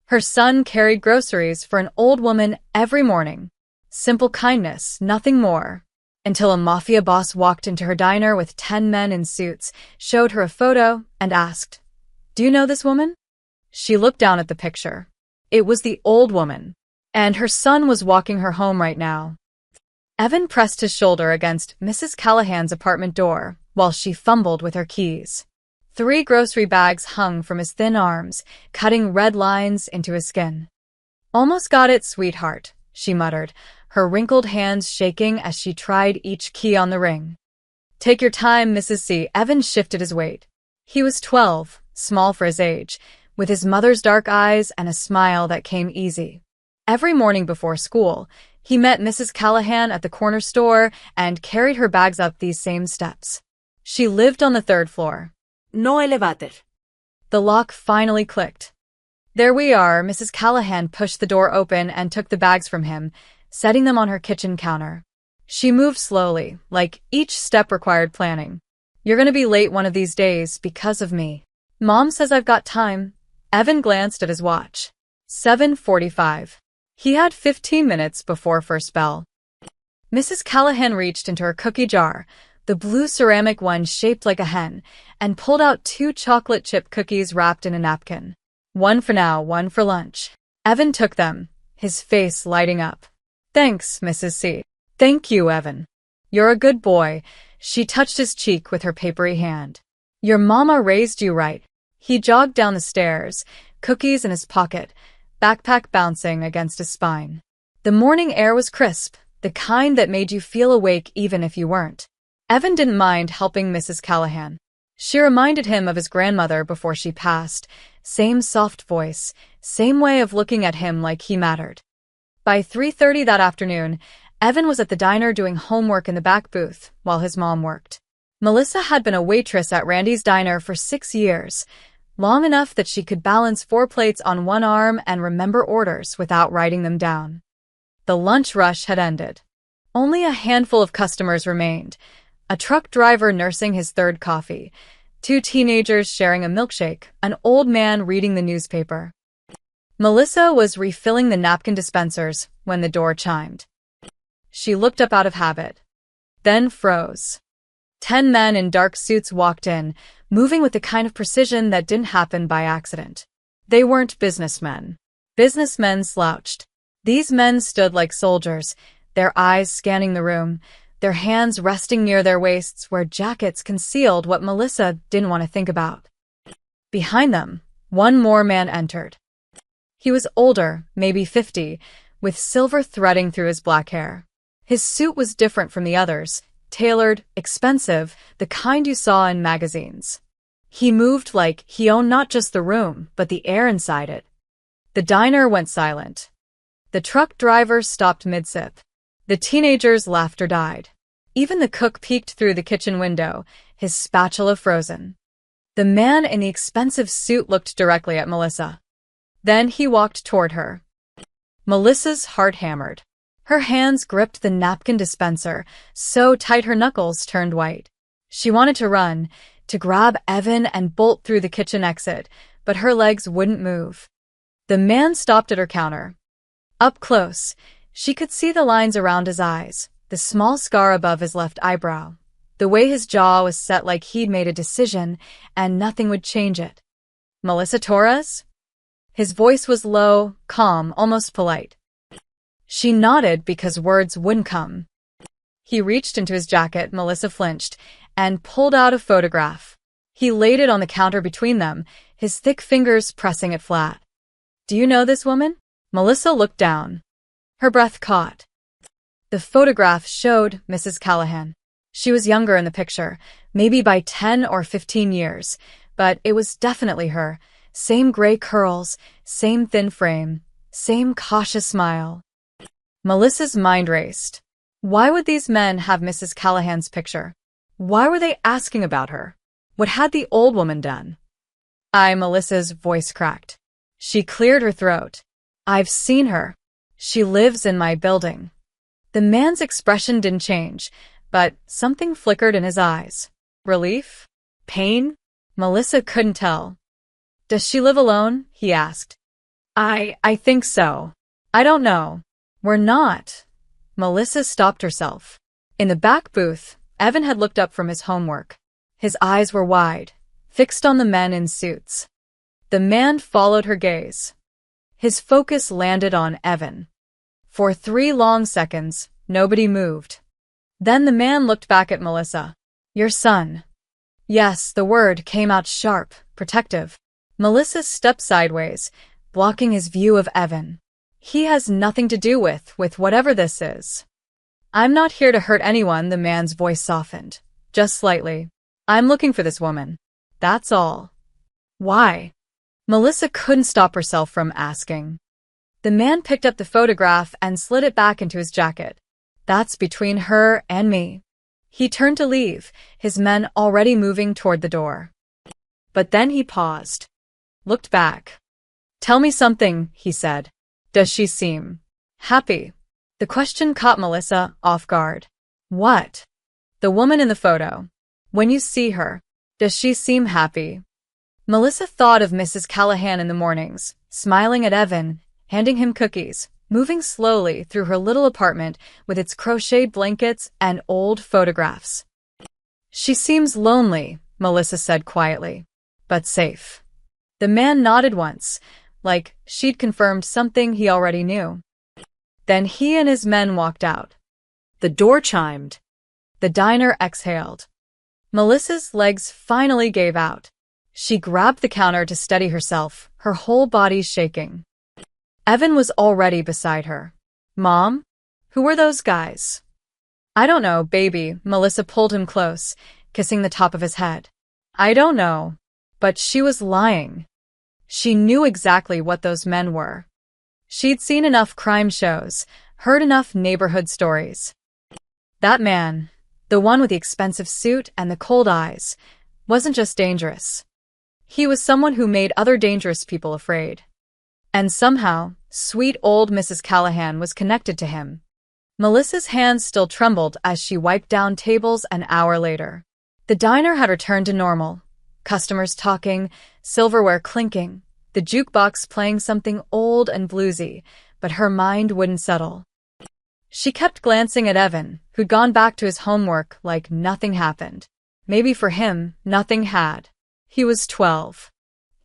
Her son carried groceries for an old woman every morning. Simple kindness, nothing more. Until a Mafia boss walked into her diner with 10 men in suits, showed her a photo, and asked, "Do you know this woman?" She looked down at the picture. It was the old woman, and her son was walking her home right now. Evan pressed his shoulder against Mrs. Callahan's apartment door while she fumbled with her keys. 3 grocery bags hung from his thin arms, cutting red lines into his skin. "Almost got it, sweetheart," she muttered, her wrinkled hands shaking as she tried each key on the ring. "Take your time, Mrs. C." Evan shifted his weight. He was 12, small for his age, with his mother's dark eyes and a smile that came easy. Every morning before school, he met Mrs. Callahan at the corner store and carried her bags up these same steps. She lived on the 3rd floor. No elevator. The lock finally clicked. "There we are." Mrs. Callahan pushed the door open and took the bags from him, setting them on her kitchen counter. She moved slowly, like each step required planning. "You're gonna be late one of these days because of me." "Mom says I've got time." Evan glanced at his watch. 7:45. He had 15 minutes before first bell. Mrs. Callahan reached into her cookie jar, the blue ceramic one shaped like a hen, and pulled out 2 chocolate chip cookies wrapped in a napkin. "One for now, one for lunch." Evan took them, his face lighting up. "Thanks, Mrs. C." "Thank you, Evan. You're a good boy." She touched his cheek with her papery hand. "Your mama raised you right." He jogged down the stairs, cookies in his pocket, backpack bouncing against his spine. The morning air was crisp, the kind that made you feel awake even if you weren't. Evan didn't mind helping Mrs. Callahan. She reminded him of his grandmother before she passed, same soft voice, same way of looking at him like he mattered. By 3:30 that afternoon, Evan was at the diner doing homework in the back booth while his mom worked. Melissa had been a waitress at Randy's diner for 6 years, long enough that she could balance 4 plates on one arm and remember orders without writing them down. The lunch rush had ended. Only a handful of customers remained, a truck driver nursing his 3rd coffee, 2 teenagers sharing a milkshake, an old man reading the newspaper. Melissa was refilling the napkin dispensers when the door chimed. She looked up out of habit, then froze. 10 men in dark suits walked in, moving with the kind of precision that didn't happen by accident. They weren't businessmen. Businessmen slouched. These men stood like soldiers, their eyes scanning the room, their hands resting near their waists where jackets concealed what Melissa didn't want to think about. Behind them, one more man entered. He was older, maybe 50, with silver threading through his black hair. His suit was different from the others, tailored, expensive, the kind you saw in magazines. He moved like he owned not just the room, but the air inside it. The diner went silent. The truck driver stopped mid-sip. The teenagers' laughter died. Even the cook peeked through the kitchen window, his spatula frozen. The man in the expensive suit looked directly at Melissa. Then he walked toward her. Melissa's heart hammered. Her hands gripped the napkin dispenser, so tight her knuckles turned white. She wanted to run, to grab Evan and bolt through the kitchen exit, but her legs wouldn't move. The man stopped at her counter. Up close, she could see the lines around his eyes, the small scar above his left eyebrow, the way his jaw was set like he'd made a decision and nothing would change it. "Melissa Torres?" His voice was low, calm, almost polite. She nodded because words wouldn't come. He reached into his jacket, Melissa flinched, and pulled out a photograph. He laid it on the counter between them, his thick fingers pressing it flat. "Do you know this woman?" Melissa looked down. Her breath caught. The photograph showed Mrs. Callahan. She was younger in the picture, maybe by 10 or 15 years, but it was definitely her. Same gray curls, same thin frame, same cautious smile. Melissa's mind raced. Why would these men have Mrs. Callahan's picture? Why were they asking about her? What had the old woman done? Melissa's voice cracked. She cleared her throat. "I've seen her. She lives in my building." The man's expression didn't change, but something flickered in his eyes. Relief? Pain? Melissa couldn't tell. "Does she live alone?" he asked. I think so. I don't know. We're not. Melissa stopped herself. In the back booth, Evan had looked up from his homework. His eyes were wide, fixed on the men in suits. The man followed her gaze. His focus landed on Evan. For 3 long seconds, nobody moved. Then the man looked back at Melissa. Your son. Yes, the word came out sharp, protective. Melissa stepped sideways, blocking his view of Evan. He has nothing to do with whatever this is. I'm not here to hurt anyone, the man's voice softened. Just slightly. I'm looking for this woman. That's all. Why? Melissa couldn't stop herself from asking. The man picked up the photograph and slid it back into his jacket. That's between her and me. He turned to leave, his men already moving toward the door. But then he paused. Looked back. Tell me something, he said. Does she seem happy? The question caught Melissa off guard. What? The woman in the photo. When you see her, does she seem happy? Melissa thought of Mrs. Callahan in the mornings, smiling at Evan, handing him cookies, moving slowly through her little apartment with its crocheted blankets and old photographs. She seems lonely, Melissa said quietly, but safe. The man nodded once, like she'd confirmed something he already knew. Then he and his men walked out. The door chimed. The diner exhaled. Melissa's legs finally gave out. She grabbed the counter to steady herself, her whole body shaking. Evan was already beside her. Mom? Who were those guys? I don't know, baby. Melissa pulled him close, kissing the top of his head. I don't know. But she was lying. She knew exactly what those men were. She'd seen enough crime shows, heard enough neighborhood stories. That man, the one with the expensive suit and the cold eyes, wasn't just dangerous. He was someone who made other dangerous people afraid. And somehow, sweet old Mrs. Callahan was connected to him. Melissa's hands still trembled as she wiped down tables an hour later. The diner had returned to normal. Customers talking, silverware clinking, the jukebox playing something old and bluesy, but her mind wouldn't settle. She kept glancing at Evan, who'd gone back to his homework like nothing happened. Maybe for him, nothing had. He was 12.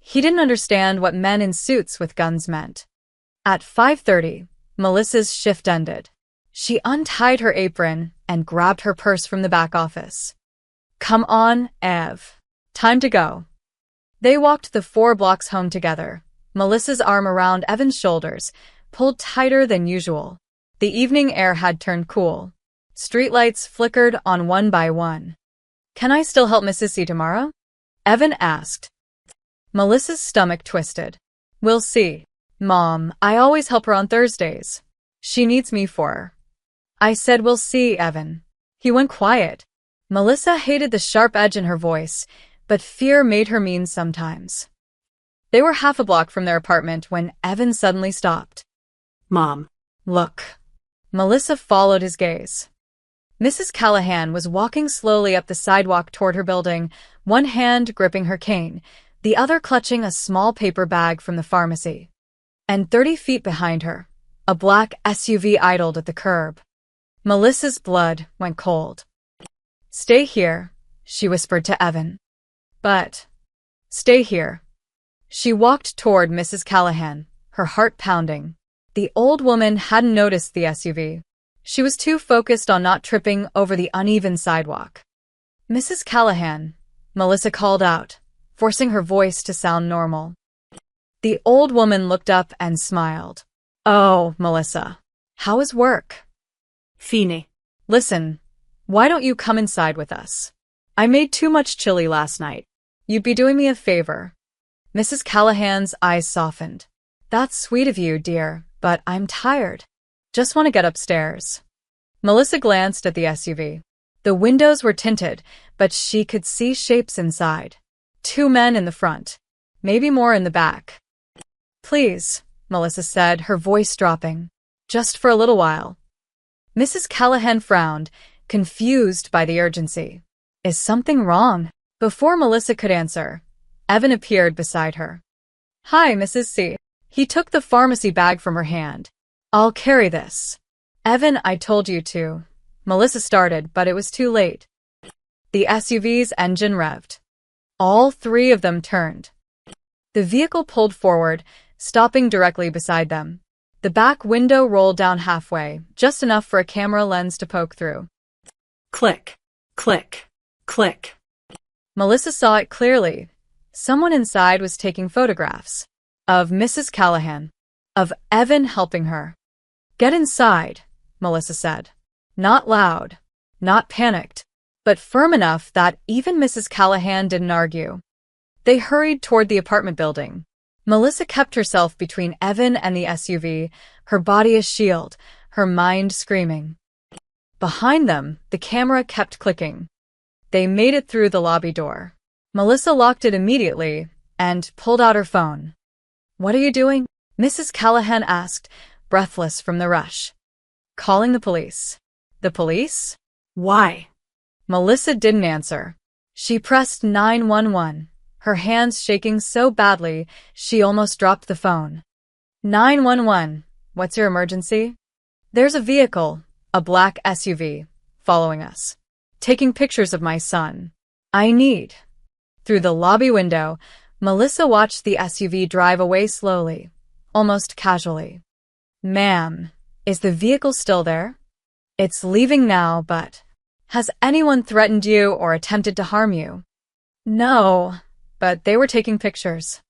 He didn't understand what men in suits with guns meant. At 5:30, Melissa's shift ended. She untied her apron and grabbed her purse from the back office. Come on, Ev. Time to go. They walked the 4 blocks home together, Melissa's arm around Evan's shoulders, pulled tighter than usual. The evening air had turned cool. Streetlights flickered on one by one. Can I still help Mrs. C tomorrow? Evan asked. Melissa's stomach twisted. We'll see. Mom, I always help her on Thursdays. She needs me for her. I said we'll see, Evan. He went quiet. Melissa hated the sharp edge in her voice, but fear made her mean sometimes. They were half a block from their apartment when Evan suddenly stopped. Mom. Look. Melissa followed his gaze. Mrs. Callahan was walking slowly up the sidewalk toward her building, one hand gripping her cane, the other clutching a small paper bag from the pharmacy. And 30 feet behind her, a black SUV idled at the curb. Melissa's blood went cold. Stay here, she whispered to Evan. But, stay here. She walked toward Mrs. Callahan, her heart pounding. The old woman hadn't noticed the SUV. She was too focused on not tripping over the uneven sidewalk. Mrs. Callahan, Melissa called out, forcing her voice to sound normal. The old woman looked up and smiled. Oh, Melissa. How is work? Fine. Listen, why don't you come inside with us? I made too much chili last night. You'd be doing me a favor. Mrs. Callahan's eyes softened. That's sweet of you, dear, but I'm tired. Just want to get upstairs. Melissa glanced at the SUV. The windows were tinted, but she could see shapes inside. 2 men in the front. Maybe more in the back. Please, Melissa said, her voice dropping. Just for a little while. Mrs. Callahan frowned, confused by the urgency. Is something wrong? Before Melissa could answer, Evan appeared beside her. Hi, Mrs. C. He took the pharmacy bag from her hand. I'll carry this. Evan, I told you to. Melissa started, but it was too late. The SUV's engine revved. All three of them turned. The vehicle pulled forward, stopping directly beside them. The back window rolled down halfway, just enough for a camera lens to poke through. Click, click, click. Melissa saw it clearly. Someone inside was taking photographs. Of Mrs. Callahan. Of Evan helping her. Get inside, Melissa said. Not loud, not panicked, but firm enough that even Mrs. Callahan didn't argue. They hurried toward the apartment building. Melissa kept herself between Evan and the SUV, her body a shield, her mind screaming. Behind them, the camera kept clicking. They made it through the lobby door. Melissa locked it immediately and pulled out her phone. What are you doing? Mrs. Callahan asked, breathless from the rush. Calling the police. The police? Why? Melissa didn't answer. She pressed 911, her hands shaking so badly she almost dropped the phone. 911, what's your emergency? There's a vehicle, a black SUV, following us. Taking pictures of my son. I need. Through the lobby window, Melissa watched the SUV drive away slowly, almost casually. Ma'am, is the vehicle still there? It's leaving now, but has anyone threatened you or attempted to harm you? No, but they were taking pictures.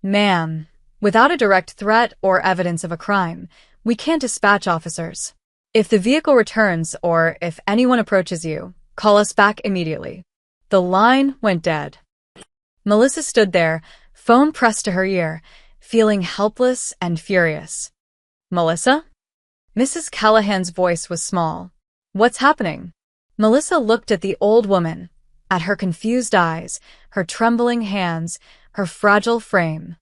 Ma'am, without a direct threat or evidence of a crime, we can't dispatch officers. If the vehicle returns or if anyone approaches you, call us back immediately. The line went dead. Melissa stood there, phone pressed to her ear, feeling helpless and furious. Melissa? Mrs. Callahan's voice was small. What's happening? Melissa looked at the old woman, at her confused eyes, her trembling hands, her fragile frame.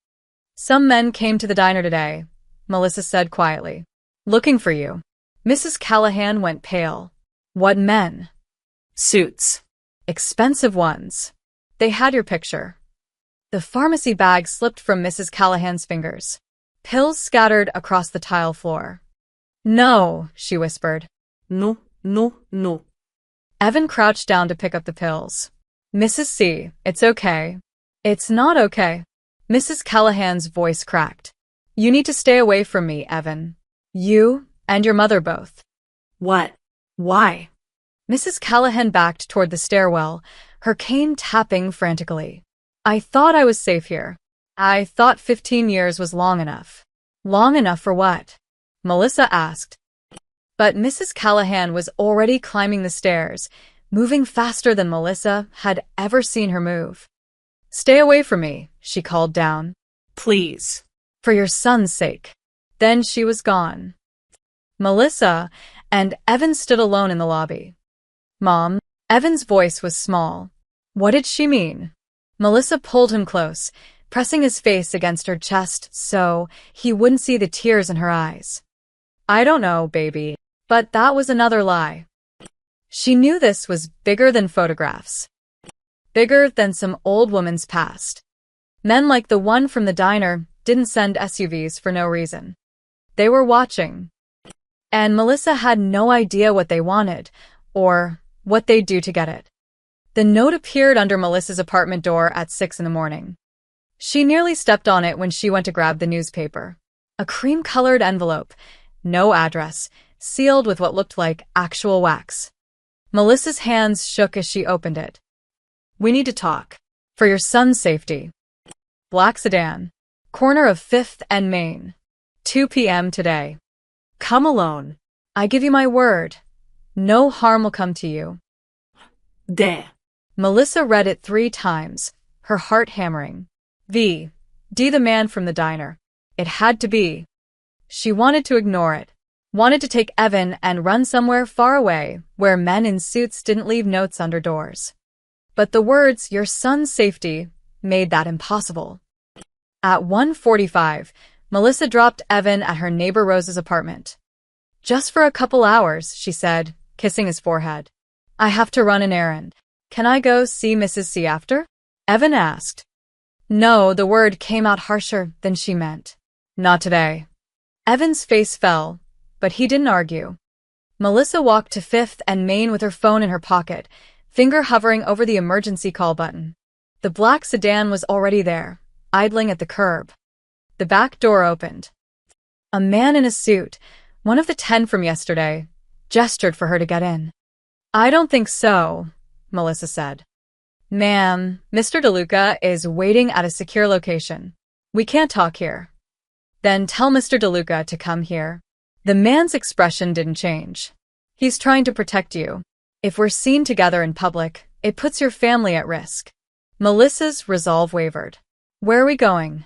Some men came to the diner today, Melissa said quietly. Looking for you. Mrs. Callahan went pale. What men? Suits. Expensive ones. They had your picture. The pharmacy bag slipped from Mrs. Callahan's fingers. Pills scattered across the tile floor. No, she whispered. No, no, no. Evan crouched down to pick up the pills. Mrs. C, it's okay. It's not okay. Mrs. Callahan's voice cracked. You need to stay away from me, Evan. You and your mother both. What? Why? Mrs. Callahan backed toward the stairwell, her cane tapping frantically. I thought I was safe here. I thought 15 years was long enough. Long enough for what? Melissa asked. But Mrs. Callahan was already climbing the stairs, moving faster than Melissa had ever seen her move. Stay away from me, she called down. Please. For your son's sake. Then she was gone. Melissa and Evan stood alone in the lobby. Mom, Evan's voice was small. What did she mean? Melissa pulled him close, pressing his face against her chest so he wouldn't see the tears in her eyes. I don't know, baby, but that was another lie. She knew this was bigger than photographs. Bigger than some old woman's past. Men like the one from the diner didn't send SUVs for no reason. They were watching. And Melissa had no idea what they wanted, or what they'd do to get it. The note appeared under Melissa's apartment door at 6 in the morning. She nearly stepped on it when she went to grab the newspaper. A cream-colored envelope, no address, sealed with what looked like actual wax. Melissa's hands shook as she opened it. We need to talk. For your son's safety. Black sedan. Corner of 5th and Main. 2 p.m. today. Come alone. I give you my word. No harm will come to you. There. Melissa read it 3 times, her heart hammering. D, the man from the diner. It had to be. She wanted to ignore it. Wanted to take Evan and run somewhere far away where men in suits didn't leave notes under doors. But the words, your son's safety, made that impossible. At 1:45, Melissa dropped Evan at her neighbor Rose's apartment. Just for a couple hours, she said, kissing his forehead. I have to run an errand. Can I go see Mrs. C after? Evan asked. No, the word came out harsher than she meant. Not today. Evan's face fell, but he didn't argue. Melissa walked to 5th and Main with her phone in her pocket, finger hovering over the emergency call button. The black sedan was already there, idling at the curb. The back door opened. A man in a suit, one of the 10 from yesterday, gestured for her to get in. I don't think so, Melissa said. Ma'am, Mr. DeLuca is waiting at a secure location. We can't talk here. Then tell Mr. DeLuca to come here. The man's expression didn't change. He's trying to protect you. If we're seen together in public, it puts your family at risk. Melissa's resolve wavered. Where are we going?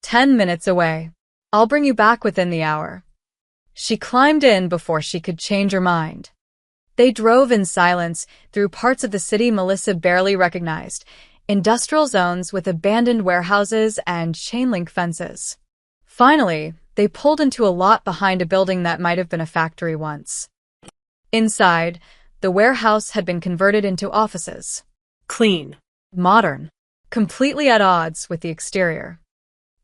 10 minutes away. I'll bring you back within the hour. She climbed in before she could change her mind. They drove in silence through parts of the city Melissa barely recognized, industrial zones with abandoned warehouses and chain-link fences. Finally, they pulled into a lot behind a building that might have been a factory once. Inside, the warehouse had been converted into offices. Clean. Modern. Completely at odds with the exterior.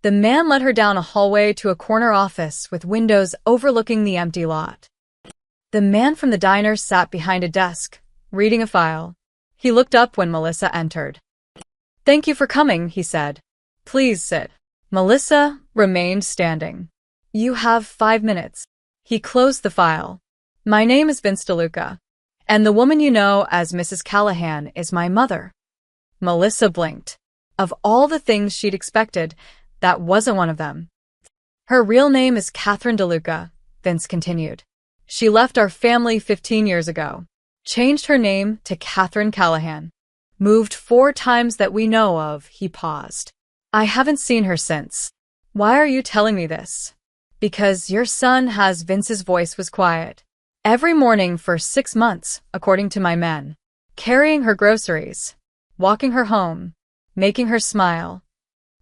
The man led her down a hallway to a corner office with windows overlooking the empty lot. The man from the diner sat behind a desk, reading a file. He looked up when Melissa entered. Thank you for coming, he said. Please sit. Melissa remained standing. You have 5 minutes. He closed the file. My name is Vince DeLuca, and the woman you know as Mrs. Callahan is my mother. Melissa blinked. Of all the things she'd expected, that wasn't one of them. Her real name is Catherine DeLuca, Vince continued. She left our family 15 years ago. Changed her name to Catherine Callahan. Moved 4 times that we know of, he paused. I haven't seen her since. Why are you telling me this? Because your son has. Vince's voice was quiet. Every morning for 6 months, according to my men. Carrying her groceries. Walking her home. Making her smile.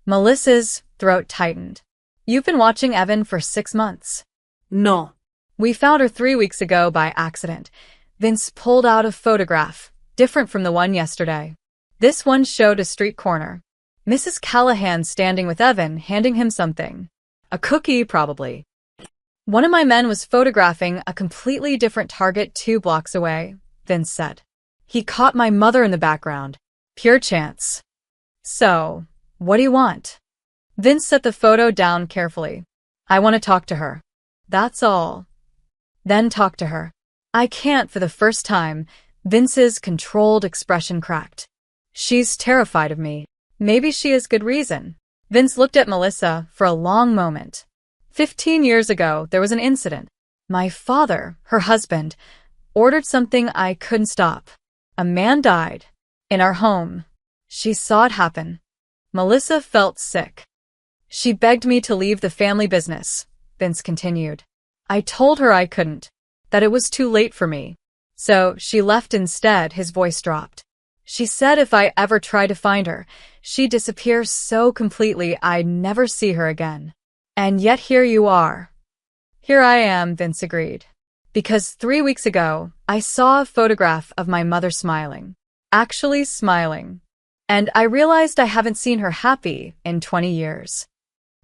Melissa's throat tightened. You've been watching Evan for 6 months. No. We found her 3 weeks ago by accident. Vince pulled out a photograph, different from the one yesterday. This one showed a street corner. Mrs. Callahan standing with Evan, handing him something. A cookie, probably. One of my men was photographing a completely different target 2 blocks away, Vince said. He caught my mother in the background. Pure chance. So, what do you want? Vince set the photo down carefully. I want to talk to her. That's all. Then talk to her. I can't. For the first time, Vince's controlled expression cracked. She's terrified of me. Maybe she has good reason. Vince looked at Melissa for a long moment. 15 years ago, there was an incident. My father, her husband, ordered something I couldn't stop. A man died. In our home. She saw it happen. Melissa felt sick. She begged me to leave the family business, Vince continued. I told her I couldn't, that it was too late for me. So she left instead. His voice dropped. She said if I ever tried to find her, she'd disappear so completely I'd never see her again. And yet here you are. Here I am, Vince agreed. Because 3 weeks ago, I saw a photograph of my mother smiling. Actually smiling. And I realized I haven't seen her happy in 20 years.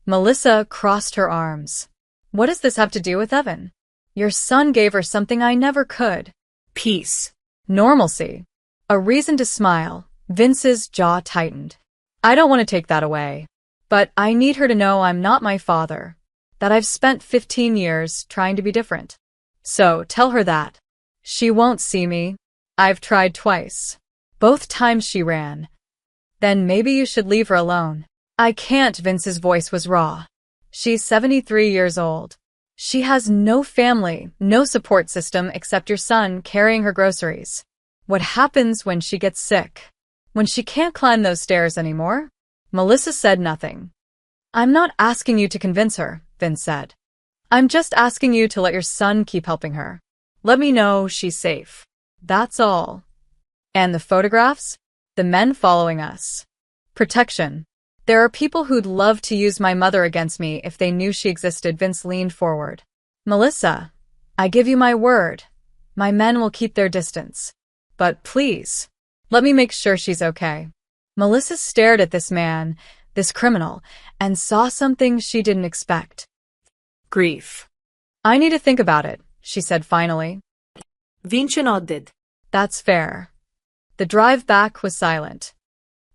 Melissa crossed her arms. What does this have to do with Evan? Your son gave her something I never could. Peace. Normalcy. A reason to smile. Vince's jaw tightened. I don't want to take that away. But I need her to know I'm not my father. That I've spent 15 years trying to be different. So tell her that. She won't see me. I've tried twice. Both times she ran. Then maybe you should leave her alone. I can't. Vince's voice was raw. She's 73 years old. She has no family, no support system except your son carrying her groceries. What happens when she gets sick? When she can't climb those stairs anymore? Melissa said nothing. I'm not asking you to convince her, Vince said. I'm just asking you to let your son keep helping her. Let me know she's safe. That's all. And the photographs? The men following us. Protection. There are people who'd love to use my mother against me if they knew she existed. Vince leaned forward. Melissa, I give you my word. My men will keep their distance. But please, let me make sure she's okay. Melissa stared at this man, this criminal, and saw something she didn't expect. Grief. I need to think about it, she said finally. Vince nodded. That's fair. The drive back was silent.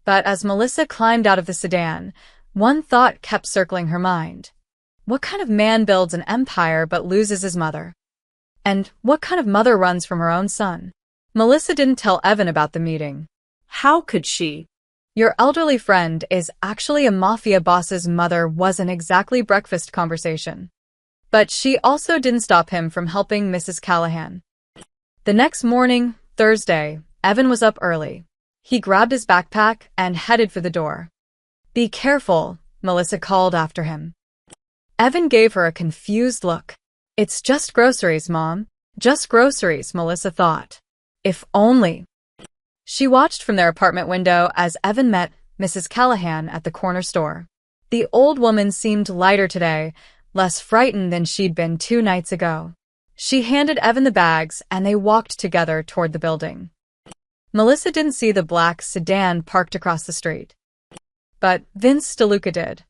But as Melissa climbed out of the sedan, one thought kept circling her mind. What kind of man builds an empire but loses his mother? And what kind of mother runs from her own son? Melissa didn't tell Evan about the meeting. How could she? Your elderly friend is actually a mafia boss's mother wasn't exactly breakfast conversation. But she also didn't stop him from helping Mrs. Callahan. The next morning, Thursday, Evan was up early. He grabbed his backpack and headed for the door. Be careful, Melissa called after him. Evan gave her a confused look. It's just groceries, Mom. Just groceries, Melissa thought. If only. She watched from their apartment window as Evan met Mrs. Callahan at the corner store. The old woman seemed lighter today, less frightened than she'd been 2 nights ago. She handed Evan the bags and they walked together toward the building. Melissa didn't see the black sedan parked across the street. But Vince DeLuca did.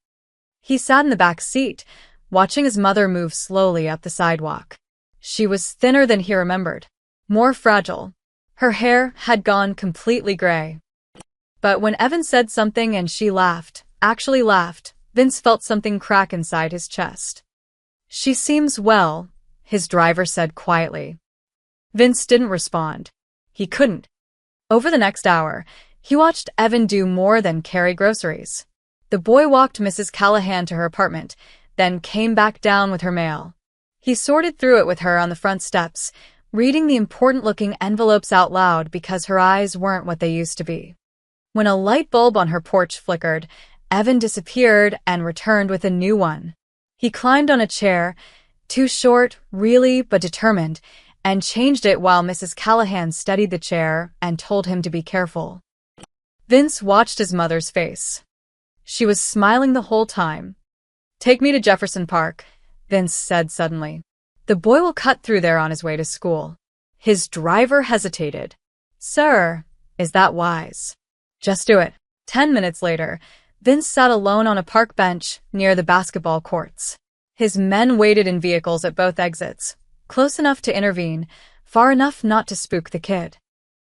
He sat in the back seat, watching his mother move slowly up the sidewalk. She was thinner than he remembered, more fragile. Her hair had gone completely gray. But when Evan said something and she laughed, actually laughed, Vince felt something crack inside his chest. She seems well, his driver said quietly. Vince didn't respond. He couldn't. Over the next hour, he watched Evan do more than carry groceries. The boy walked Mrs. Callahan to her apartment, then came back down with her mail. He sorted through it with her on the front steps, reading the important-looking envelopes out loud because her eyes weren't what they used to be. When a light bulb on her porch flickered, Evan disappeared and returned with a new one. He climbed on a chair, too short, really, but determined, and changed it while Mrs. Callahan steadied the chair and told him to be careful. Vince watched his mother's face. She was smiling the whole time. Take me to Jefferson Park, Vince said suddenly. The boy will cut through there on his way to school. His driver hesitated. Sir, is that wise? Just do it. 10 minutes later, Vince sat alone on a park bench near the basketball courts. His men waited in vehicles at both exits, close enough to intervene, far enough not to spook the kid.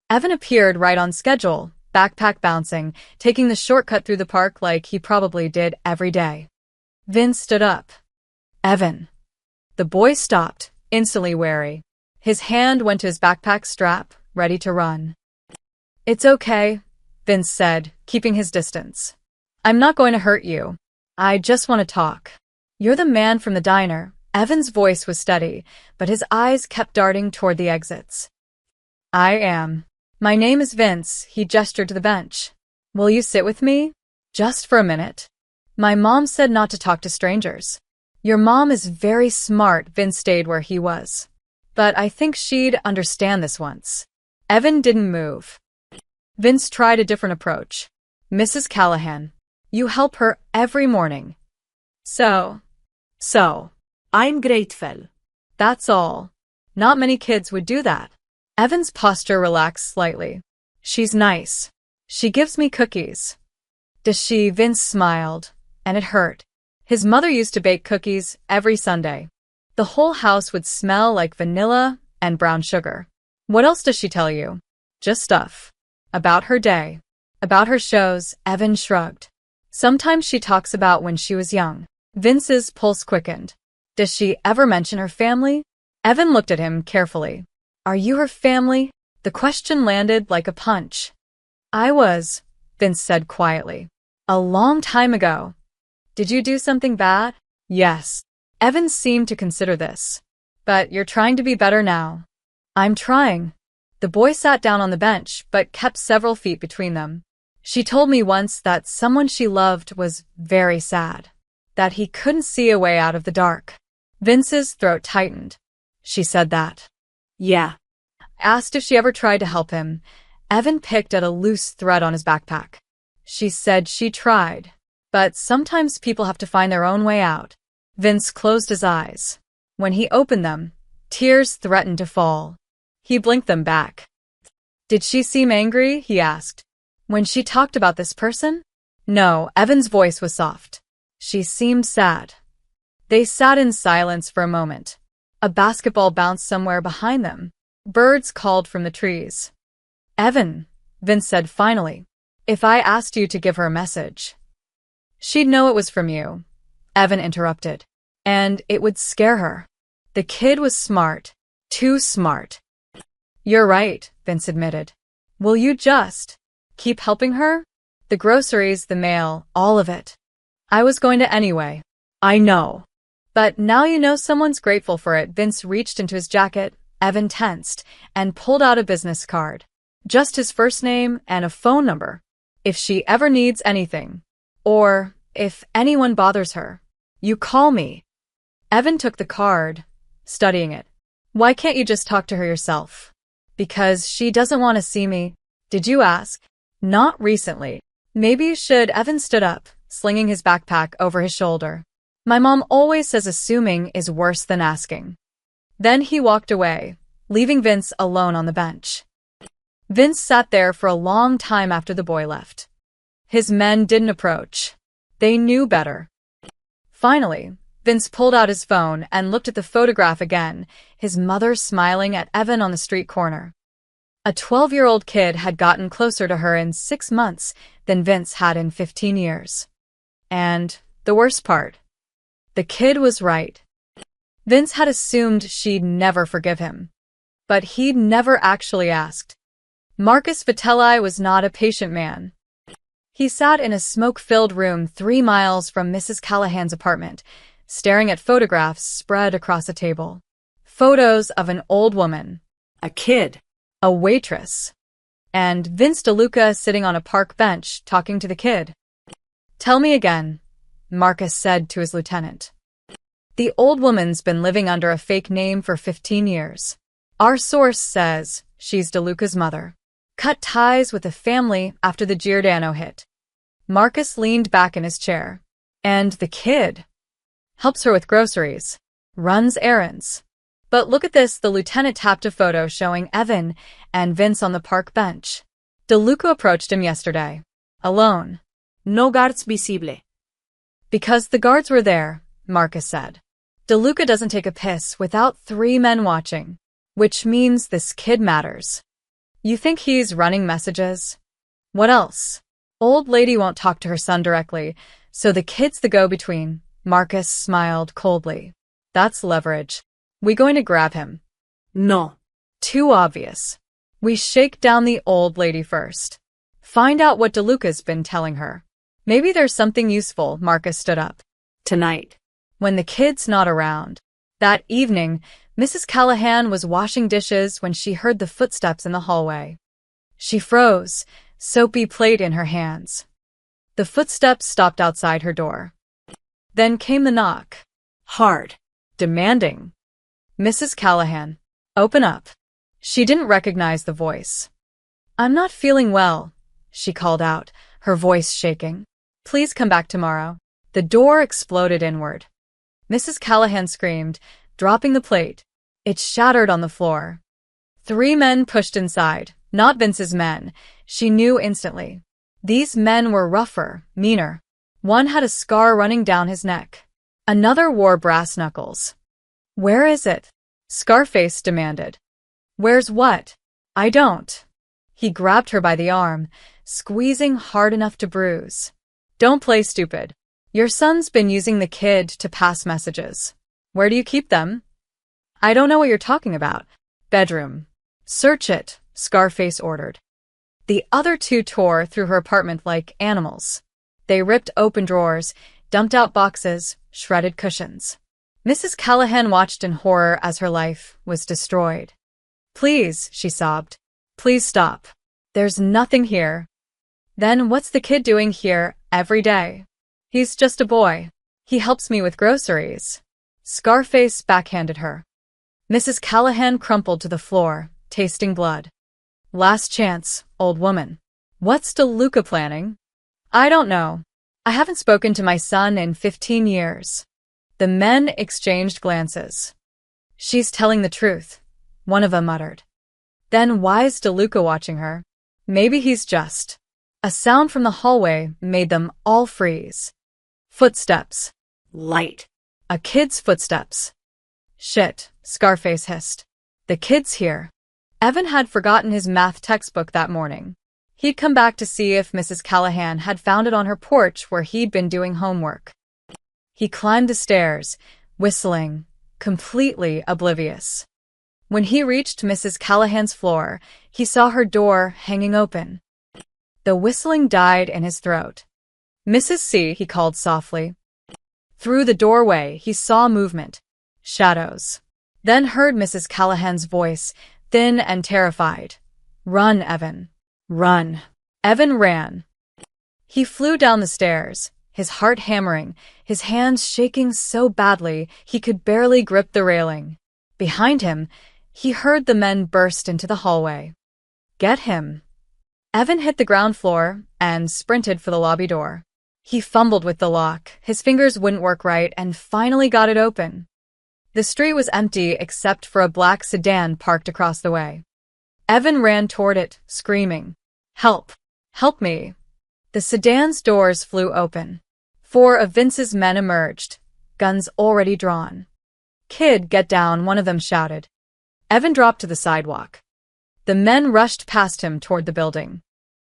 Evan appeared right on schedule, backpack bouncing, taking the shortcut through the park like he probably did every day. Vince stood up. Evan. The boy stopped, instantly wary. His hand went to his backpack strap, ready to run. It's okay, Vince said, keeping his distance. I'm not going to hurt you. I just want to talk. You're the man from the diner. Evan's voice was steady, but his eyes kept darting toward the exits. I am. My name is Vince, he gestured to the bench. Will you sit with me? Just for a minute. My mom said not to talk to strangers. Your mom is very smart, Vince stayed where he was. But I think she'd understand this once. Evan didn't move. Vince tried a different approach. Mrs. Callahan, you help her every morning. So, I'm grateful. That's all. Not many kids would do that. Evan's posture relaxed slightly. She's nice. She gives me cookies. Does she? Vince smiled, and it hurt. His mother used to bake cookies every Sunday. The whole house would smell like vanilla and brown sugar. What else does she tell you? Just stuff. About her day. About her shows, Evan shrugged. Sometimes she talks about when she was young. Vince's pulse quickened. Does she ever mention her family? Evan looked at him carefully. Are you her family? The question landed like a punch. I was, Vince said quietly. A long time ago. Did you do something bad? Yes. Evan seemed to consider this. But you're trying to be better now. I'm trying. The boy sat down on the bench, but kept several feet between them. She told me once that someone she loved was very sad. That he couldn't see a way out of the dark. Vince's throat tightened. She said that. Yeah. Asked if she ever tried to help him. Evan picked at a loose thread on his backpack. She said she tried. But sometimes people have to find their own way out. Vince closed his eyes. When he opened them, tears threatened to fall. He blinked them back. Did she seem angry? He asked. When she talked about this person? No, Evan's voice was soft. She seemed sad. They sat in silence for a moment. A basketball bounced somewhere behind them. Birds called from the trees. Evan, Vince said finally, if I asked you to give her a message, she'd know it was from you. Evan interrupted. And it would scare her. The kid was smart. Too smart. You're right, Vince admitted. Will you just keep helping her? The groceries, the mail, all of it. I was going to anyway. I know. But now you know someone's grateful for it. Vince reached into his jacket. Evan tensed and pulled out a business card. Just his first name and a phone number. If she ever needs anything. Or if anyone bothers her. You call me. Evan took the card, studying it. Why can't you just talk to her yourself? Because she doesn't want to see me. Did you ask? Not recently. Maybe you should. Evan stood up, slinging his backpack over his shoulder. My mom always says assuming is worse than asking. Then he walked away, leaving Vince alone on the bench. Vince sat there for a long time after the boy left. His men didn't approach. They knew better. Finally, Vince pulled out his phone and looked at the photograph again, his mother smiling at Evan on the street corner. A 12-year-old kid had gotten closer to her in 6 months than Vince had in 15 years. And the worst part, the kid was right. Vince had assumed she'd never forgive him. But he'd never actually asked. Marcus Vitelli was not a patient man. He sat in a smoke-filled room 3 miles from Mrs. Callahan's apartment, staring at photographs spread across a table. Photos of an old woman, A kid. a waitress, and Vince DeLuca sitting on a park bench talking to the kid. Tell me again, Marcus said to his lieutenant. The old woman's been living under a fake name for 15 years. Our source says she's DeLuca's mother. Cut ties with the family after the Giordano hit. Marcus leaned back in his chair. And the kid helps her with groceries, runs errands. But look at this, the lieutenant tapped a photo showing Evan and Vince on the park bench. DeLuca approached him yesterday. Alone. No guards visible. Because the guards were there, Marcus said. DeLuca doesn't take a piss without 3 men watching. Which means this kid matters. You think he's running messages? What else? Old lady won't talk to her son directly, so the kid's the go-between. Marcus smiled coldly. That's leverage. We going to grab him? No. Too obvious. We shake down the old lady first. Find out what DeLuca's been telling her. Maybe there's something useful. Marcus stood up. Tonight. When the kid's not around. That evening, Mrs. Callahan was washing dishes when she heard the footsteps in the hallway. She froze, soapy plate in her hands. The footsteps stopped outside her door. Then came the knock. Hard. Demanding. Mrs. Callahan, open up. She didn't recognize the voice. I'm not feeling well, she called out, her voice shaking. Please come back tomorrow. The door exploded inward. Mrs. Callahan screamed, dropping the plate. It shattered on the floor. 3 men pushed inside, not Vince's men. She knew instantly. These men were rougher, meaner. One had a scar running down his neck. Another wore brass knuckles. Where is it? Scarface demanded. Where's what? I don't. He grabbed her by the arm, squeezing hard enough to bruise. Don't play stupid. Your son's been using the kid to pass messages. Where do you keep them? I don't know what you're talking about. Bedroom. Search it, Scarface ordered. The other 2 tore through her apartment like animals. They ripped open drawers, dumped out boxes, shredded cushions. Mrs. Callahan watched in horror as her life was destroyed. Please, she sobbed. Please stop. There's nothing here. Then what's the kid doing here every day? He's just a boy. He helps me with groceries. Scarface backhanded her. Mrs. Callahan crumpled to the floor, tasting blood. Last chance, old woman. What's DeLuca planning? I don't know. I haven't spoken to my son in 15 years. The men exchanged glances. She's telling the truth, one of them muttered. Then why's DeLuca watching her? Maybe he's just A sound from the hallway made them all freeze. Footsteps. Light. A kid's footsteps. Shit, Scarface hissed. The kid's here. Evan had forgotten his math textbook that morning. He'd come back to see if Mrs. Callahan had found it on her porch where he'd been doing homework. He climbed the stairs, whistling, completely oblivious. When he reached Mrs. Callahan's floor, he saw her door hanging open. The whistling died in his throat. "Mrs. C," he called softly. Through the doorway, he saw movement, shadows. Then heard Mrs. Callahan's voice, thin and terrified. "Run, Evan. Run." Evan ran. He flew down the stairs, his heart hammering, his hands shaking so badly he could barely grip the railing. Behind him, he heard the men burst into the hallway. "Get him." Evan hit the ground floor and sprinted for the lobby door. He fumbled with the lock, his fingers wouldn't work right, and finally got it open. The street was empty except for a black sedan parked across the way. Evan ran toward it, screaming, "Help! Help me!" The sedan's doors flew open. 4 of Vince's men emerged, guns already drawn. "Kid, get down," one of them shouted. Evan dropped to the sidewalk. The men rushed past him toward the building.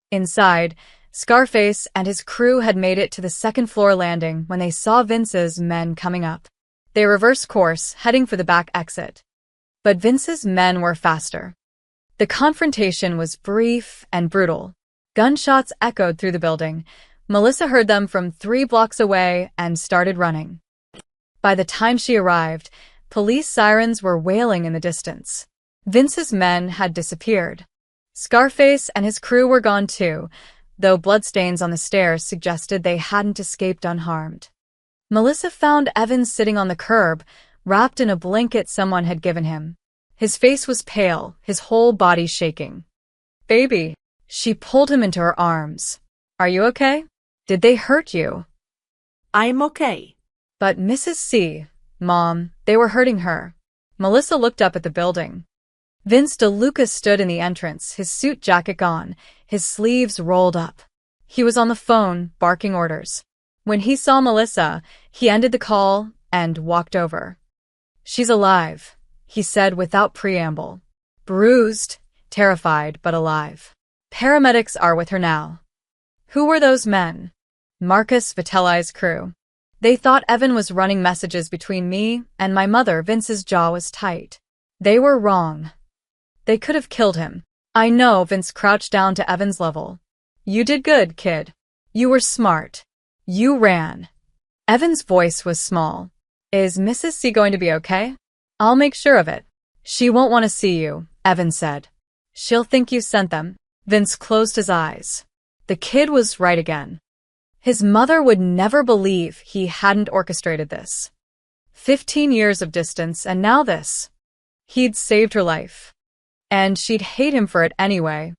Inside, Scarface and his crew had made it to the second-floor landing when they saw Vince's men coming up. They reversed course, heading for the back exit. But Vince's men were faster. The confrontation was brief and brutal. Gunshots echoed through the building. Melissa heard them from 3 blocks away and started running. By the time she arrived, police sirens were wailing in the distance. Vince's men had disappeared. Scarface and his crew were gone too, though bloodstains on the stairs suggested they hadn't escaped unharmed. Melissa found Evan sitting on the curb, wrapped in a blanket someone had given him. His face was pale, his whole body shaking. "Baby." She pulled him into her arms. "Are you okay? Did they hurt you?" I'm okay. But Mrs. C, Mom, they were hurting her. Melissa looked up at the building. Vince DeLuca stood in the entrance, his suit jacket gone, his sleeves rolled up. He was on the phone, barking orders. When he saw Melissa, he ended the call and walked over. "She's alive," he said without preamble. "Bruised, terrified, but alive. Paramedics are with her now." Who were those men? Marcus Vitelli's crew. They thought Evan was running messages between me and my mother. Vince's jaw was tight. They were wrong. They could have killed him. "I know." Vince crouched down to Evan's level. "You did good, kid. You were smart. You ran." Evan's voice was small. "Is Mrs. C going to be okay?" "I'll make sure of it." "She won't want to see you," Evan said. "She'll think you sent them." Vince closed his eyes. The kid was right again. His mother would never believe he hadn't orchestrated this. 15 years of distance, and now this. He'd saved her life. And she'd hate him for it anyway.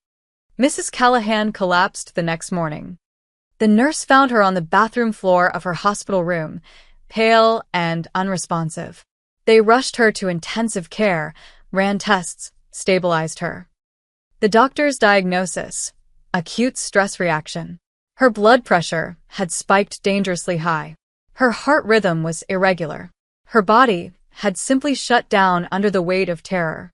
Mrs. Callahan collapsed the next morning. The nurse found her on the bathroom floor of her hospital room, pale and unresponsive. They rushed her to intensive care, ran tests, stabilized her. The doctor's diagnosis: acute stress reaction. Her blood pressure had spiked dangerously high. Her heart rhythm was irregular. Her body had simply shut down under the weight of terror.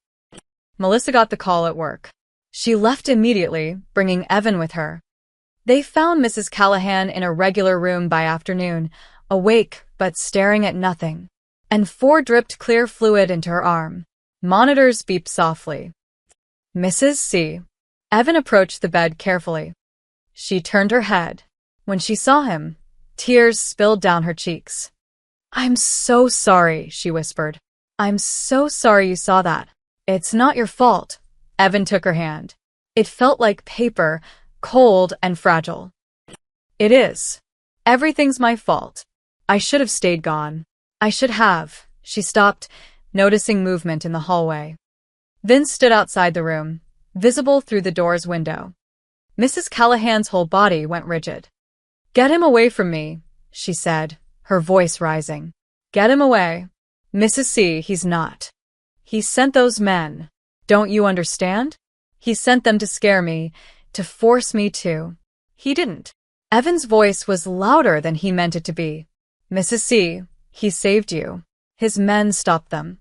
Melissa got the call at work. She left immediately, bringing Evan with her. They found Mrs. Callahan in a regular room by afternoon, awake but staring at nothing. And 4 dripped clear fluid into her arm. Monitors beeped softly. "Mrs. C." Evan approached the bed carefully. She turned her head. When she saw him, tears spilled down her cheeks. "I'm so sorry," she whispered. "I'm so sorry you saw that. It's not your fault." Evan took her hand. It felt like paper, cold and fragile. "It is. Everything's my fault. I should have stayed gone. I should have." She stopped, noticing movement in the hallway. Vince stood outside the room, visible through the door's window. Mrs. Callahan's whole body went rigid. "Get him away from me," she said, her voice rising. "Get him away. Mrs. C, he's not. He sent those men. Don't you understand? He sent them to scare me, to force me to. He didn't. Evan's voice was louder than he meant it to be. Mrs. C, he saved you. His men stopped them.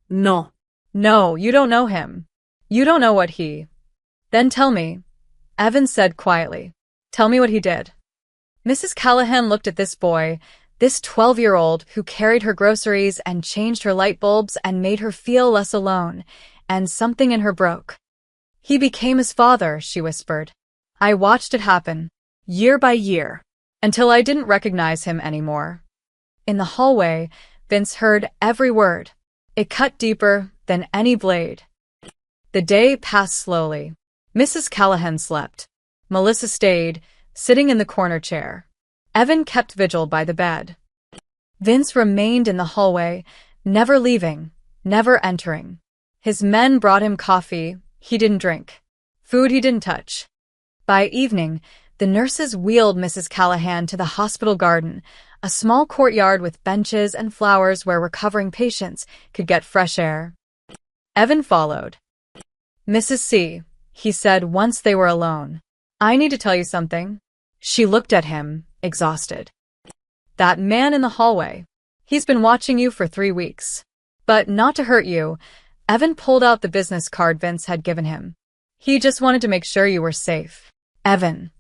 No. No, you don't know him. You don't know what he... Then tell me, Evan said quietly. Tell me what he did. Mrs. Callahan looked at this boy, this 12-year-old who carried her groceries and changed her light bulbs and made her feel less alone, and something in her broke. He became his father, she whispered. I watched it happen, year by year, until I didn't recognize him anymore. In the hallway, Vince heard every word. It cut deeper than any blade. The day passed slowly. Mrs. Callahan slept. Melissa stayed, sitting in the corner chair. Evan kept vigil by the bed. Vince remained in the hallway, never leaving, never entering. His men brought him coffee he didn't drink, food he didn't touch. By evening, the nurses wheeled Mrs. Callahan to the hospital garden, a small courtyard with benches and flowers where recovering patients could get fresh air. Evan followed. Mrs. C, he said once they were alone. I need to tell you something. She looked at him, exhausted. That man in the hallway. He's been watching you for 3 weeks. But not to hurt you, Evan pulled out the business card Vince had given him. He just wanted to make sure you were safe. Evan.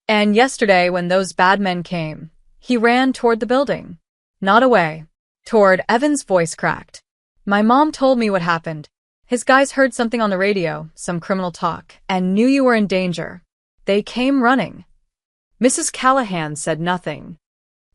And yesterday, when those bad men came, he ran toward the building. Not away. Toward. Evan's voice cracked. My mom told me what happened. His guys heard something on the radio, some criminal talk, and knew you were in danger. They came running. Mrs. Callahan said nothing.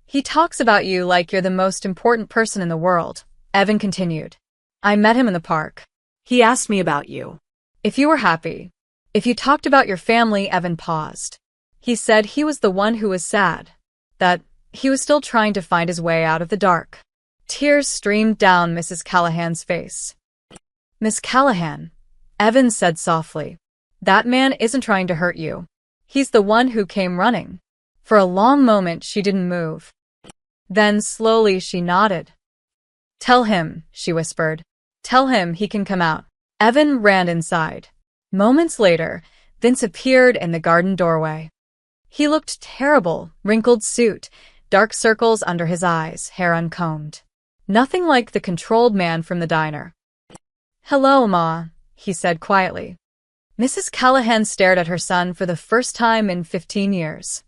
He talks about you like you're the most important person in the world, Evan continued. I met him in the park. He asked me about you. If you were happy. If you talked about your family, Evan paused. He said he was the one who was sad. That he was still trying to find his way out of the dark. Tears streamed down Mrs. Callahan's face. Miss Callahan, Evan said softly. That man isn't trying to hurt you. He's the one who came running. For a long moment she didn't move. Then slowly she nodded. Tell him, she whispered. Tell him he can come out. Evan ran inside. Moments later, Vince appeared in the garden doorway. He looked terrible, wrinkled suit, dark circles under his eyes, hair uncombed. Nothing like the controlled man from the diner. Hello, Ma, he said quietly. Mrs. Callahan stared at her son for the first time in 15 years.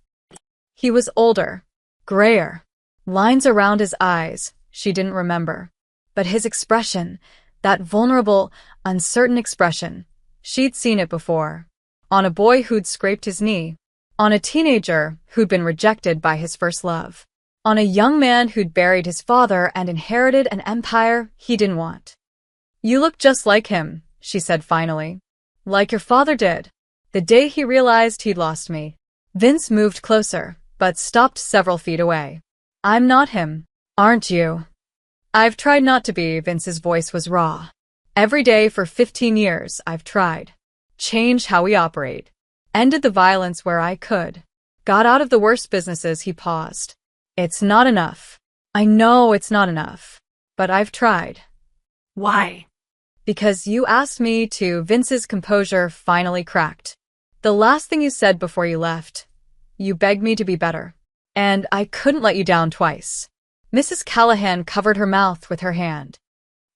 He was older, grayer, lines around his eyes she didn't remember. But his expression, that vulnerable, uncertain expression, she'd seen it before. On a boy who'd scraped his knee. On a teenager who'd been rejected by his first love. On a young man who'd buried his father and inherited an empire he didn't want. You look just like him, she said finally. Like your father did. The day he realized he'd lost me. Vince moved closer, but stopped several feet away. I'm not him. Aren't you? I've tried not to be, Vince's voice was raw. Every day for 15 years, I've tried. Changed how we operate. Ended the violence where I could. Got out of the worst businesses. He paused. It's not enough. I know it's not enough. But I've tried. Why? Because you asked me to. Vince's composure finally cracked. The last thing you said before you left. You begged me to be better. And I couldn't let you down twice. Mrs. Callahan covered her mouth with her hand.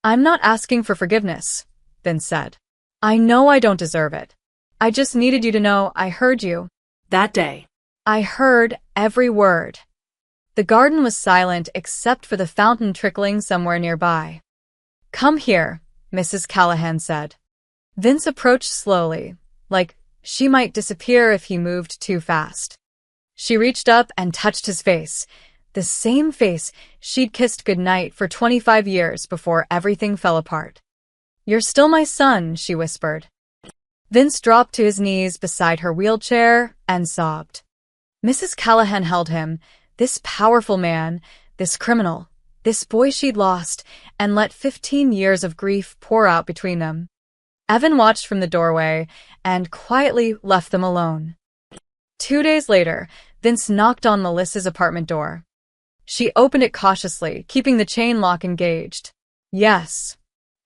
I'm not asking for forgiveness, Vince said. I know I don't deserve it. I just needed you to know I heard you. That day. I heard every word. The garden was silent except for the fountain trickling somewhere nearby. Come here, Mrs. Callahan said. Vince approached slowly, like she might disappear if he moved too fast. She reached up and touched his face, the same face she'd kissed goodnight for 25 years before everything fell apart. You're still my son, she whispered. Vince dropped to his knees beside her wheelchair and sobbed. Mrs. Callahan held him, this powerful man, this criminal, this boy she'd lost, and let 15 years of grief pour out between them. Evan watched from the doorway and quietly left them alone. 2 days later, Vince knocked on Melissa's apartment door. She opened it cautiously, keeping the chain lock engaged. Yes.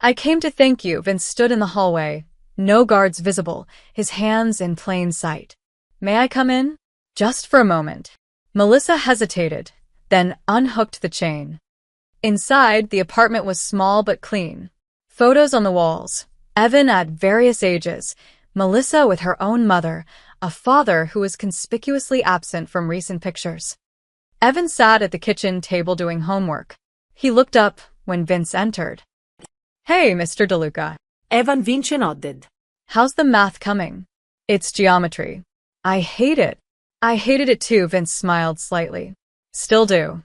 I came to thank you. Vince stood in the hallway, no guards visible, his hands in plain sight. May I come in? Just for a moment. Melissa hesitated, then unhooked the chain. Inside, the apartment was small but clean. Photos on the walls. Evan at various ages. Melissa with her own mother, a father who was conspicuously absent from recent pictures. Evan sat at the kitchen table doing homework. He looked up when Vince entered. Hey, Mr. DeLuca. Evan vince nodded. How's the math coming? It's geometry. I hate it. I hated it too, Vince smiled slightly. Still do.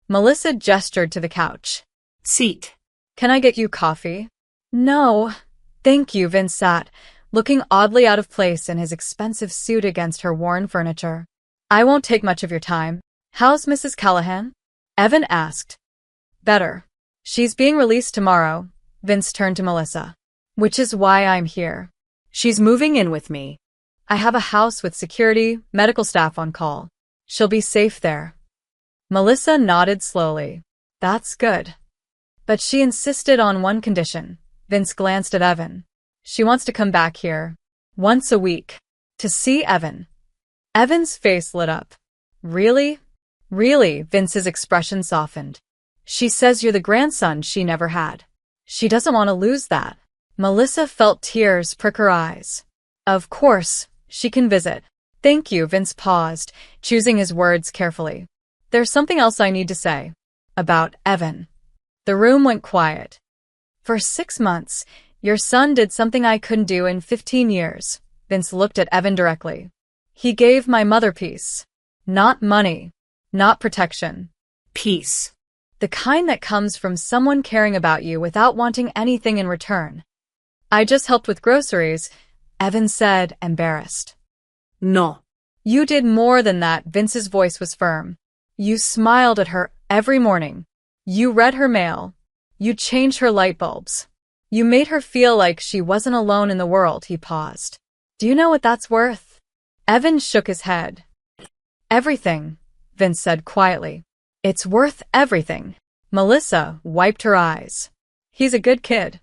Melissa gestured to the couch. Seat. Can I get you coffee? No. Thank you, Vince sat, looking oddly out of place in his expensive suit against her worn furniture. I won't take much of your time. How's Mrs. Callahan? Evan asked. Better. She's being released tomorrow. Vince turned to Melissa. Which is why I'm here. She's moving in with me. I have a house with security, medical staff on call. She'll be safe there. Melissa nodded slowly. That's good. But she insisted on one condition. Vince glanced at Evan. She wants to come back here. Once a week. To see Evan. Evan's face lit up. Really? Really? Vince's expression softened. She says you're the grandson she never had. She doesn't want to lose that. Melissa felt tears prick her eyes. Of course, she can visit. Thank you, Vince paused, choosing his words carefully. There's something else I need to say. About Evan. The room went quiet. For 6 months, your son did something I couldn't do in 15 years. Vince looked at Evan directly. He gave my mother peace. Not money. Not protection. Peace. The kind that comes from someone caring about you without wanting anything in return. I just helped with groceries, Evan said, embarrassed. No. You did more than that, Vince's voice was firm. You smiled at her every morning. You read her mail. You changed her light bulbs. You made her feel like she wasn't alone in the world, he paused. Do you know what that's worth? Evan shook his head. Everything, Vince said quietly. It's worth everything. Melissa wiped her eyes. He's a good kid.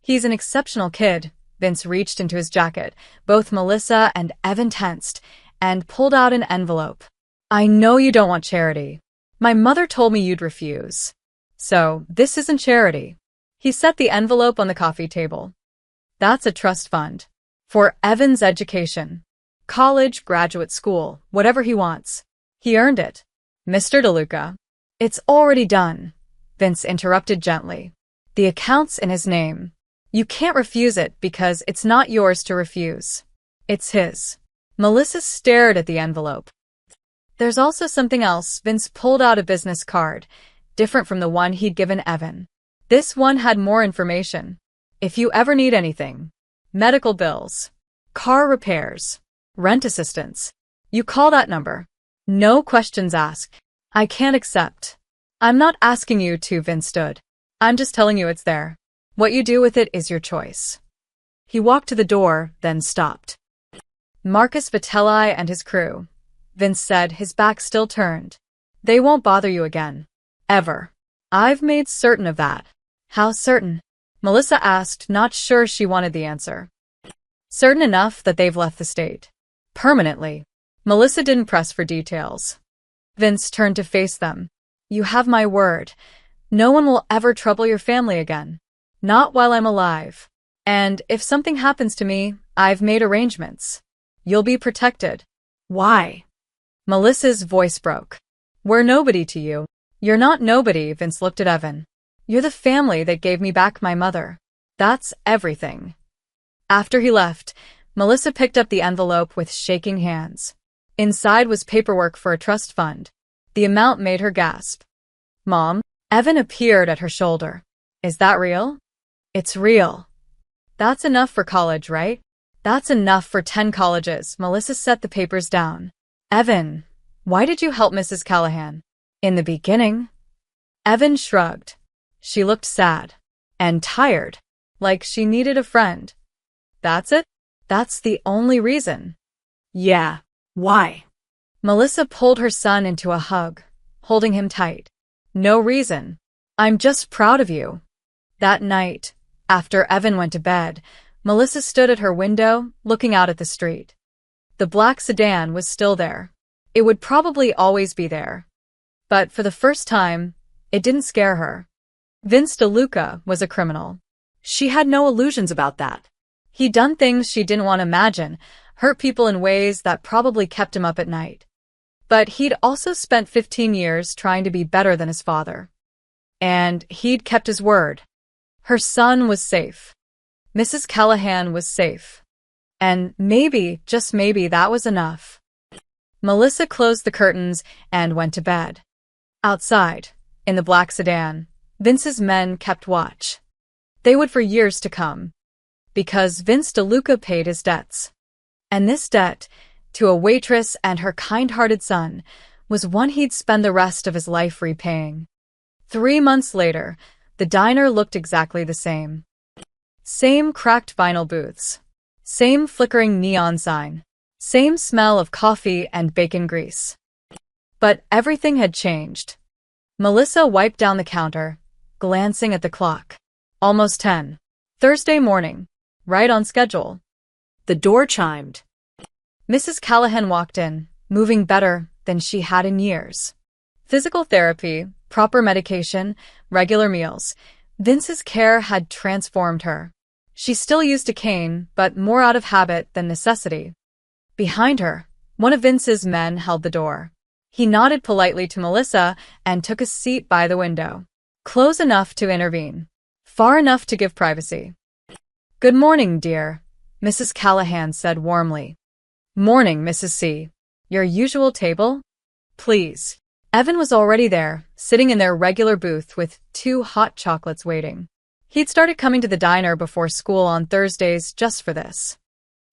He's an exceptional kid. Vince reached into his jacket. Both Melissa and Evan tensed and pulled out an envelope. I know you don't want charity. My mother told me you'd refuse. So, this isn't charity. He set the envelope on the coffee table. That's a trust fund. For Evan's education. College, graduate school, whatever he wants. He earned it. Mr. DeLuca. It's already done. Vince interrupted gently. The account's in his name. You can't refuse it because it's not yours to refuse. It's his. Melissa stared at the envelope. There's also something else. Vince pulled out a business card, different from the one he'd given Evan. This one had more information. If you ever need anything, medical bills, car repairs, rent assistance, you call that number. No questions asked. I can't accept. I'm not asking you to, Vince stood. I'm just telling you it's there. What you do with it is your choice. He walked to the door, then stopped. Marcus Vitelli and his crew, Vince said, his back still turned. They won't bother you again. Ever. I've made certain of that. How certain? Melissa asked, not sure she wanted the answer. Certain enough that they've left the state. Permanently. Melissa didn't press for details. Vince turned to face them. You have my word. No one will ever trouble your family again. Not while I'm alive. And if something happens to me, I've made arrangements. You'll be protected. Why? Melissa's voice broke. We're nobody to you. You're not nobody, Vince looked at Evan. You're the family that gave me back my mother. That's everything. After he left, Melissa picked up the envelope with shaking hands. Inside was paperwork for a trust fund. The amount made her gasp. Mom? Evan appeared at her shoulder. Is that real? It's real. That's enough for college, right? That's enough for 10 colleges. Melissa set the papers down. Evan, why did you help Mrs. Callahan? In the beginning? Evan shrugged. She looked sad. And tired. Like she needed a friend. That's it? That's the only reason. Yeah. Why? Melissa pulled her son into a hug, holding him tight. No reason. I'm just proud of you. That night, after Evan went to bed, Melissa stood at her window, looking out at the street. The black sedan was still there, It would probably always be there. But for the first time, it didn't scare her. Vince DeLuca was a criminal. She had no illusions about that. He'd done things she didn't want to imagine, hurt people in ways that probably kept him up at night. But he'd also spent 15 years trying to be better than his father. And he'd kept his word. Her son was safe. Mrs. Callahan was safe. And maybe, just maybe, that was enough. Melissa closed the curtains and went to bed. Outside, in the black sedan, Vince's men kept watch. They would for years to come. Because Vince DeLuca paid his debts. And this debt, to a waitress and her kind-hearted son, was one he'd spend the rest of his life repaying. 3 months later, the diner looked exactly the same. Same cracked vinyl booths. Same flickering neon sign. Same smell of coffee and bacon grease. But everything had changed. Melissa wiped down the counter, glancing at the clock. Almost 10. Thursday morning. Right on schedule. The door chimed. Mrs. Callahan walked in, moving better than she had in years. Physical therapy, proper medication, regular meals. Vince's care had transformed her. She still used a cane, but more out of habit than necessity. Behind her, one of Vince's men held the door. He nodded politely to Melissa and took a seat by the window. Close enough to intervene. Far enough to give privacy. "Good morning, dear," Mrs. Callahan said warmly. "Morning, Mrs. C. Your usual table? Please." Evan was already there, sitting in their regular booth with 2 hot chocolates waiting. He'd started coming to the diner before school on Thursdays just for this.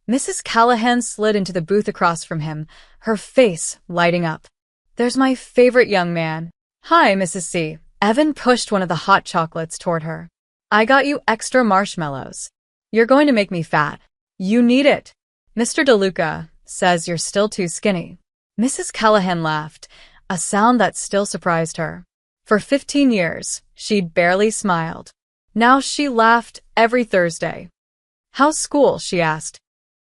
Mrs. Callahan slid into the booth across from him, her face lighting up. "There's my favorite young man." "Hi, Mrs. C." Evan pushed one of the hot chocolates toward her. "I got you extra marshmallows. You're going to make me fat. You need it. Mr. DeLuca says you're still too skinny." Mrs. Callahan laughed, a sound that still surprised her. For 15 years, she'd barely smiled. Now she laughed every Thursday. "How's school?" she asked.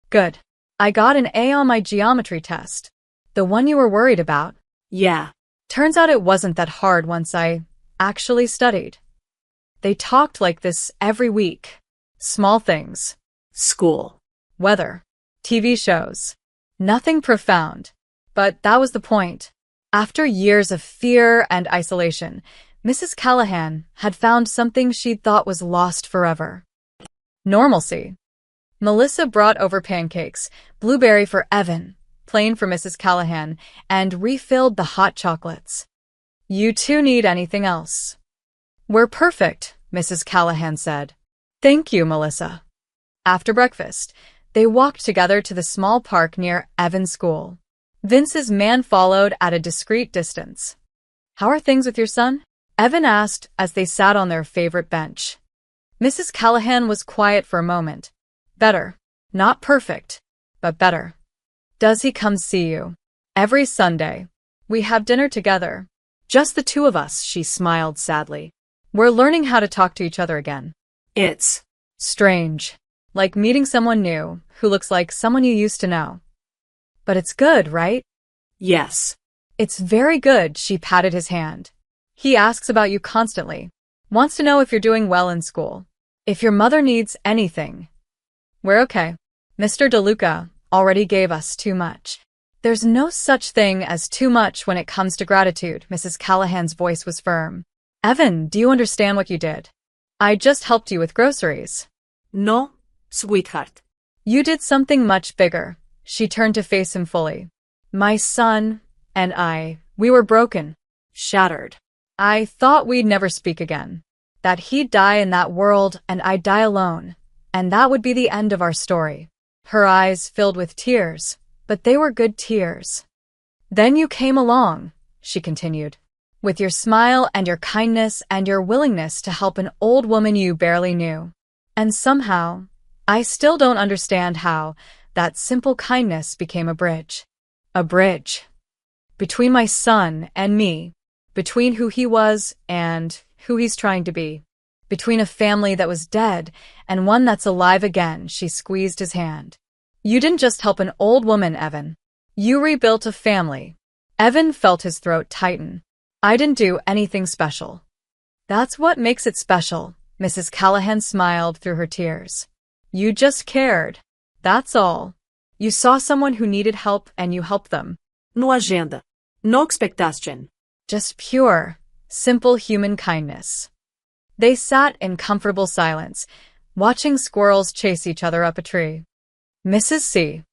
"Good. I got an A on my geometry test. The one you were worried about." "Yeah." Turns out it wasn't that hard once I actually studied. They talked like this every week. Small things. School. Weather. TV shows. Nothing profound. But that was the point. After years of fear and isolation, Mrs. Callahan had found something she'd thought was lost forever. Normalcy. Melissa brought over pancakes, blueberry for Evan, plain for Mrs. Callahan, and refilled the hot chocolates. "You two need anything else?" "We're perfect," Mrs. Callahan said. "Thank you, Melissa." After breakfast, they walked together to the small park near Evan's school. Vince's man followed at a discreet distance. "How are things with your son?" Evan asked as they sat on their favorite bench. Mrs. Callahan was quiet for a moment. "Better. Not perfect, but better." "Does he come see you?" "Every Sunday. We have dinner together." "Just the 2 of us," she smiled sadly. "We're learning how to talk to each other again." "It's strange. Like meeting someone new, who looks like someone you used to know. But it's good, right?" "Yes." "It's very good," she patted his hand. "He asks about you constantly. Wants to know if you're doing well in school. If your mother needs anything." "We're okay. Mr. DeLuca already gave us too much." "There's no such thing as too much when it comes to gratitude," Mrs. Callahan's voice was firm. "Evan, do you understand what you did? I just helped you with groceries." "No, sweetheart." "You did something much bigger." She turned to face him fully. "My son and we were broken. Shattered. I thought we'd never speak again. That he'd die in that world and I'd die alone. And that would be the end of our story." Her eyes filled with tears, but they were good tears. "Then you came along," she continued, "with your smile and your kindness and your willingness to help an old woman you barely knew. And somehow, I still don't understand how, that simple kindness became a bridge. A bridge. Between my son and me. Between who he was and who he's trying to be. Between a family that was dead and one that's alive again." She squeezed his hand. "You didn't just help an old woman, Evan. You rebuilt a family. Evan felt his throat tighten. I didn't do anything special. That's what makes it special, Mrs. Callahan smiled through her tears. You just cared. That's all. You saw someone who needed help and you helped them. No agenda. No expectation. Just pure, simple human kindness. They sat in comfortable silence, watching squirrels chase each other up a tree. Mrs. C.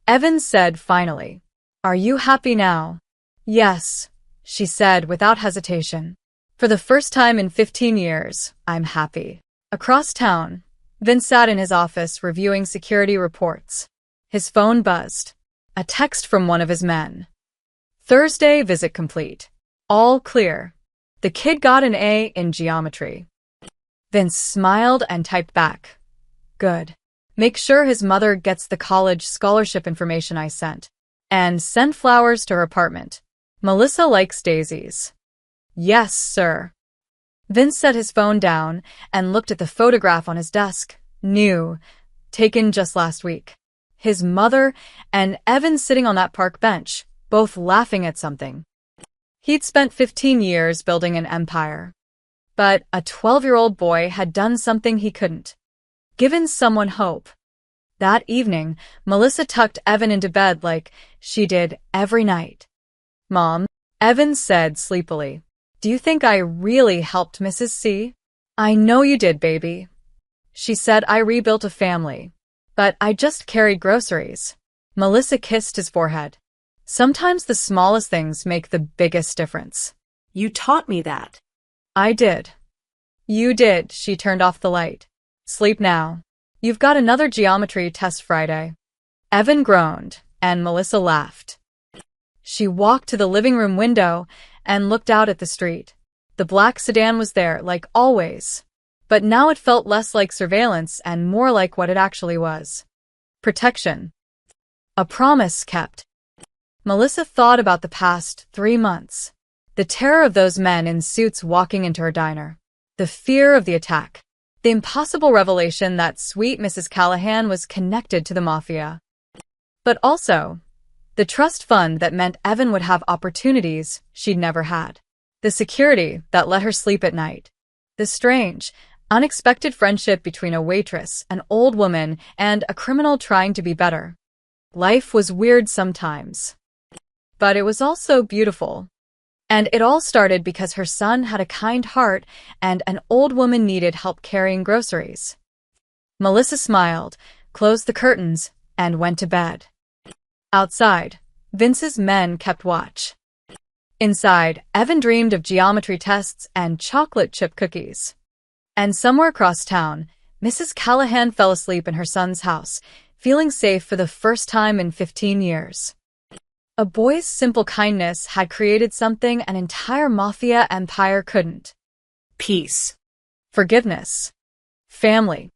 Evans said finally, "Are you happy now?" "Yes," she said without hesitation. "For the first time in 15 years, I'm happy." Across town, Vince sat in his office reviewing security reports. His phone buzzed. A text from one of his men. "Thursday visit complete. All clear. The kid got an A in geometry." Vince smiled and typed back. "Good. Make sure his mother gets the college scholarship information I sent. And send flowers to her apartment. Melissa likes daisies." "Yes, sir." Vince set his phone down and looked at the photograph on his desk. New. Taken just last week. His mother and Evan sitting on that park bench, both laughing at something. He'd spent 15 years building an empire. But a 12-year-old boy had done something he couldn't. Given someone hope. That evening, Melissa tucked Evan into bed like she did every night. "Mom," Evan said sleepily, "do you think I really helped Mrs. C?" "I know you did, baby." She said, "I rebuilt a family. But I just carried groceries." Melissa kissed his forehead. Sometimes the smallest things make the biggest difference. You taught me that. I did. You did. She turned off the light. "Sleep now. You've got another geometry test Friday." Evan groaned, and Melissa laughed. She walked to the living room window and looked out at the street. The black sedan was there, like always. But now it felt less like surveillance and more like what it actually was. Protection. A promise kept. Melissa thought about the past 3 months. The terror of those men in suits walking into her diner. The fear of the attack. The impossible revelation that sweet Mrs. Callahan was connected to the Mafia. But also, the trust fund that meant Evan would have opportunities she'd never had. The security that let her sleep at night. The strange, unexpected friendship between a waitress, an old woman, and a criminal trying to be better. Life was weird sometimes. But it was also beautiful. And it all started because her son had a kind heart and an old woman needed help carrying groceries. Melissa smiled, closed the curtains, and went to bed. Outside, Vince's men kept watch. Inside, Evan dreamed of geometry tests and chocolate chip cookies. And somewhere across town, Mrs. Callahan fell asleep in her son's house, feeling safe for the first time in 15 years. A boy's simple kindness had created something an entire Mafia empire couldn't. Peace. Forgiveness. Family.